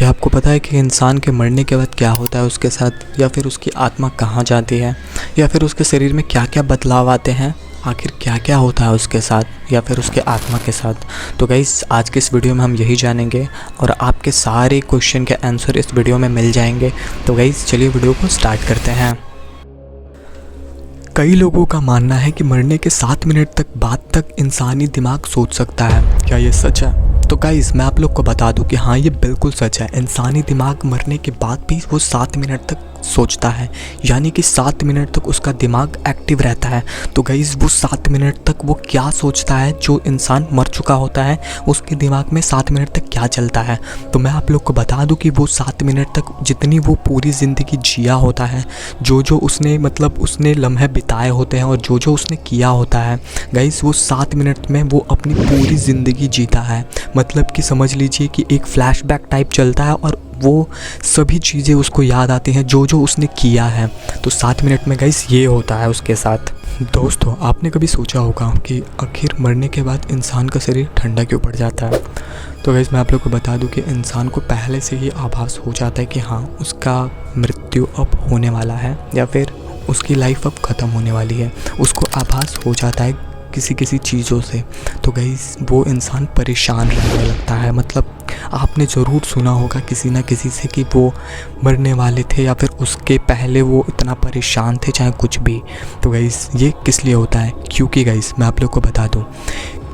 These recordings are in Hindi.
क्या आपको पता है कि इंसान के मरने के बाद क्या होता है उसके साथ, या फिर उसकी आत्मा कहाँ जाती है, या फिर उसके शरीर में क्या क्या बदलाव आते हैं, आखिर क्या क्या होता है उसके साथ या फिर उसके आत्मा के साथ। तो गाइस आज के इस वीडियो में हम यही जानेंगे और आपके सारे क्वेश्चन के आंसर इस वीडियो में मिल जाएंगे। तो गाइस चलिए वीडियो को स्टार्ट करते हैं। कई लोगों का मानना है कि मरने के 7 मिनट तक बाद तक इंसानी दिमाग सोच सकता है। क्या ये सच है? तो गाइस मैं आप लोग को बता दूं कि हाँ, ये बिल्कुल सच है। इंसानी दिमाग मरने के बाद भी वो 7 मिनट तक सोचता है, यानी कि 7 मिनट तक उसका दिमाग एक्टिव रहता है। तो गाइस वो 7 मिनट तक वो क्या सोचता है, जो इंसान मर चुका होता है उसके दिमाग में 7 मिनट तक क्या चलता है। तो मैं आप लोग को बता दूं कि वो 7 मिनट तक जितनी वो पूरी ज़िंदगी जिया होता है, जो जो उसने उसने लम्हे बिताए होते हैं और जो जो उसने किया होता है, गाइस वो 7 मिनट में वो अपनी पूरी ज़िंदगी जीता है। मतलब कि समझ लीजिए कि एक फ्लैशबैक टाइप चलता है और वो सभी चीज़ें उसको याद आती हैं जो जो उसने किया है। तो 7 मिनट में गाइस ये होता है उसके साथ। दोस्तों आपने कभी सोचा होगा कि आखिर मरने के बाद इंसान का शरीर ठंडा क्यों पड़ जाता है? तो गाइस मैं आप लोग को बता दूं कि इंसान को पहले से ही आभास हो जाता है कि हाँ, उसका मृत्यु अब होने वाला है या फिर उसकी लाइफ अब ख़त्म होने वाली है। उसको आभास हो जाता है किसी किसी चीज़ों से। तो गाइस वो इंसान परेशान रहने लगता है। मतलब आपने ज़रूर सुना होगा किसी ना किसी से कि वो मरने वाले थे या फिर उसके पहले वो इतना परेशान थे, चाहे कुछ भी। तो गाइस ये किस लिए होता है? क्योंकि गाइस मैं आप लोग को बता दूं,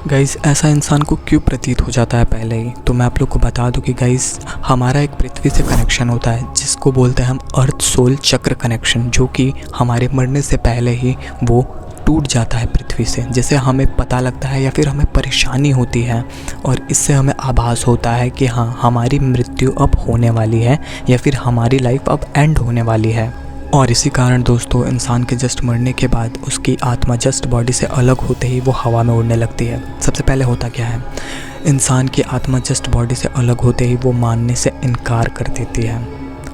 गाइस ऐसा इंसान को क्यों प्रतीत हो जाता है पहले ही। तो मैं आप लोग को बता दूं कि गाइस हमारा एक पृथ्वी से कनेक्शन होता है जिसको बोलते हैं हम अर्थ सोल चक्र कनेक्शन, जो कि हमारे मरने से पहले ही वो टूट जाता है पृथ्वी से। जैसे हमें पता लगता है या फिर हमें परेशानी होती है और इससे हमें आभास होता है कि हाँ, हमारी मृत्यु अब होने वाली है या फिर हमारी लाइफ अब एंड होने वाली है। और इसी कारण दोस्तों इंसान के जस्ट मरने के बाद उसकी आत्मा जस्ट बॉडी से अलग होते ही वो हवा में उड़ने लगती है। सबसे पहले होता क्या है, इंसान की आत्मा जस्ट बॉडी से अलग होते ही वो मानने से इनकार कर देती है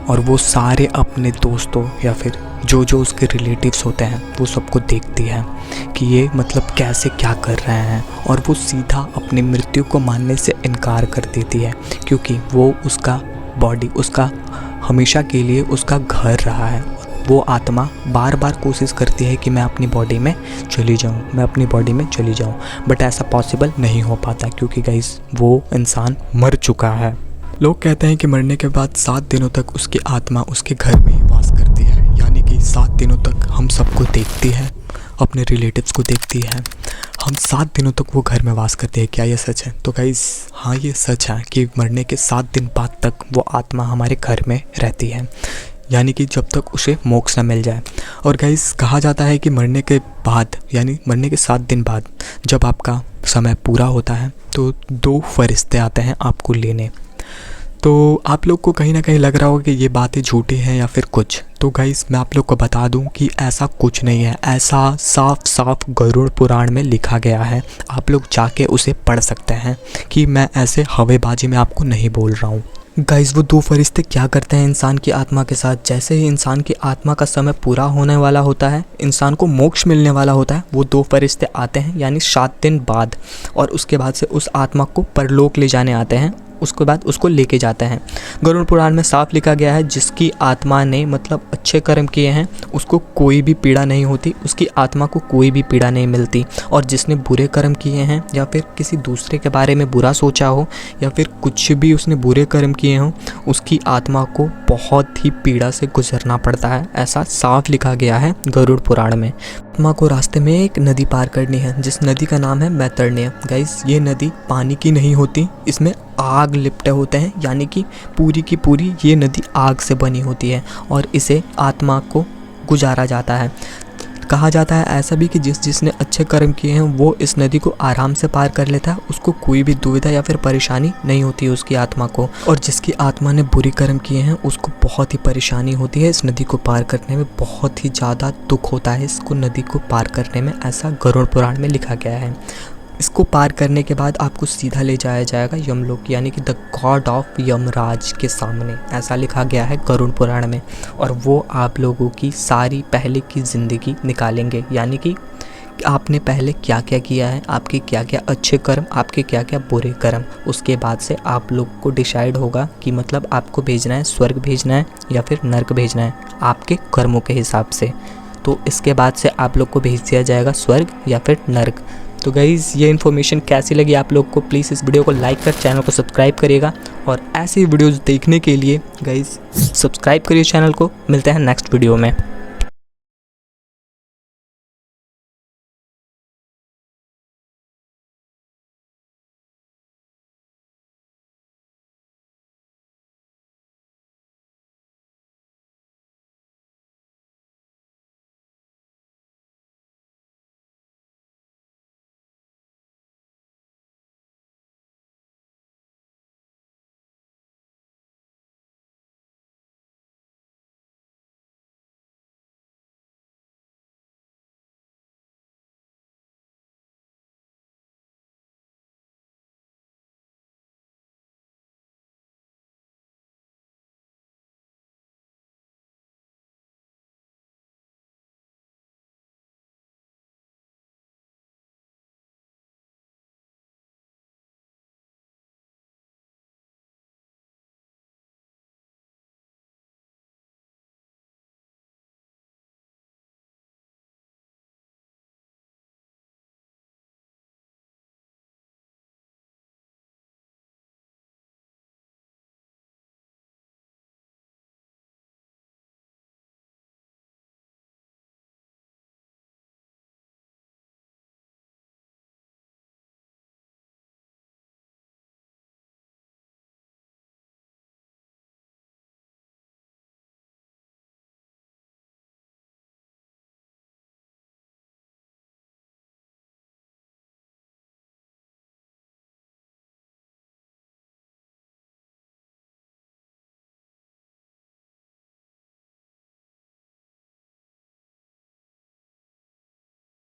और वो सारे अपने दोस्तों या फिर जो जो उसके रिलेटिव्स होते हैं वो सबको देखती है कि ये कैसे क्या कर रहे हैं, और वो सीधा अपनी मृत्यु को मानने से इनकार कर देती है, क्योंकि वो उसका बॉडी उसका हमेशा के लिए उसका घर रहा है। वो आत्मा बार बार कोशिश करती है कि मैं अपनी बॉडी में चली जाऊं, बट ऐसा पॉसिबल नहीं हो पाता क्योंकि गाइस वो इंसान मर चुका है। लोग कहते हैं कि मरने के बाद 7 दिनों तक उसकी आत्मा उसके घर में ही वास करती है, यानी कि 7 दिनों तक हम सबको देखती है, अपने रिलेटिव्स को देखती है। हम 7 दिनों तक वो घर में वास करते हैं। क्या ये सच है? तो गाइस हाँ, ये सच है कि मरने के 7 दिन बाद तक वो आत्मा हमारे घर में रहती है, यानी कि जब तक उसे मोक्ष न मिल जाए। और गाइस कहा जाता है कि मरने के बाद यानी मरने के 7 दिन बाद जब आपका समय पूरा होता है तो 2 फरिश्ते आते हैं आपको लेने। तो आप लोग को कहीं ना कहीं लग रहा होगा कि ये बातें झूठी हैं या फिर कुछ। तो गाइस मैं आप लोग को बता दूं कि ऐसा कुछ नहीं है। ऐसा साफ साफ गरुड़ पुराण में लिखा गया है, आप लोग जाके उसे पढ़ सकते हैं कि मैं ऐसे हवेबाजी में आपको नहीं बोल रहा हूँ। गाइस वो 2 फरिश्ते क्या करते हैं इंसान की आत्मा के साथ, जैसे ही इंसान की आत्मा का समय पूरा होने वाला होता है, इंसान को मोक्ष मिलने वाला होता है, वो 2 फरिश्ते आते हैं यानी 7 दिन बाद, और उसके बाद से उस आत्मा को परलोक ले जाने आते हैं। उसके बाद उसको लेके जाते हैं। गरुड़ पुराण में साफ लिखा गया है, जिसकी आत्मा ने अच्छे कर्म किए हैं उसको कोई भी पीड़ा नहीं होती, उसकी आत्मा को कोई भी पीड़ा नहीं मिलती। और जिसने बुरे कर्म किए हैं या फिर किसी दूसरे के बारे में बुरा सोचा हो या फिर कुछ भी उसने बुरे कर्म किए हों, उसकी आत्मा को बहुत ही पीड़ा से गुजरना पड़ता है। ऐसा साफ लिखा गया है गरुड़ पुराण में। आत्मा को रास्ते में एक नदी पार करनी है, जिस नदी का नाम है मैतरण्य। गाइस ये नदी पानी की नहीं होती, इसमें आग लिपटे होते हैं, यानी कि पूरी की पूरी ये नदी आग से बनी होती है और इसे आत्मा को गुजारा जाता है। कहा जाता है ऐसा भी कि जिसने अच्छे कर्म किए हैं वो इस नदी को आराम से पार कर लेता है, उसको कोई भी दुविधा या फिर परेशानी नहीं होती है उसकी आत्मा को। और जिसकी आत्मा ने बुरे कर्म किए हैं उसको बहुत ही परेशानी होती है इस नदी को पार करने में, बहुत ही ज़्यादा दुख होता है इसको नदी को पार करने में। ऐसा गरुड़ पुराण में लिखा गया है। इसको पार करने के बाद आपको सीधा ले जाया जाएगा यमलोक, यानी कि द गॉड ऑफ यमराज के सामने, ऐसा लिखा गया है गरुड़ पुराण में। और वो आप लोगों की सारी पहले की ज़िंदगी निकालेंगे, यानी कि आपने पहले क्या क्या किया है, आपके क्या क्या अच्छे कर्म, आपके क्या क्या बुरे कर्म। उसके बाद से आप लोग को डिसाइड होगा कि मतलब आपको भेजना है स्वर्ग भेजना है या फिर नर्क भेजना है, आपके कर्मों के हिसाब से। तो इसके बाद से आप लोग को भेज दिया जाएगा स्वर्ग या फिर नर्क। तो गाइज़ ये इन्फॉर्मेशन कैसी लगी आप लोग को, प्लीज़ इस वीडियो को लाइक कर चैनल को सब्सक्राइब करिएगा, और ऐसी वीडियोज़ देखने के लिए गाइज़ सब्सक्राइब करिए चैनल को। मिलते हैं नेक्स्ट वीडियो में।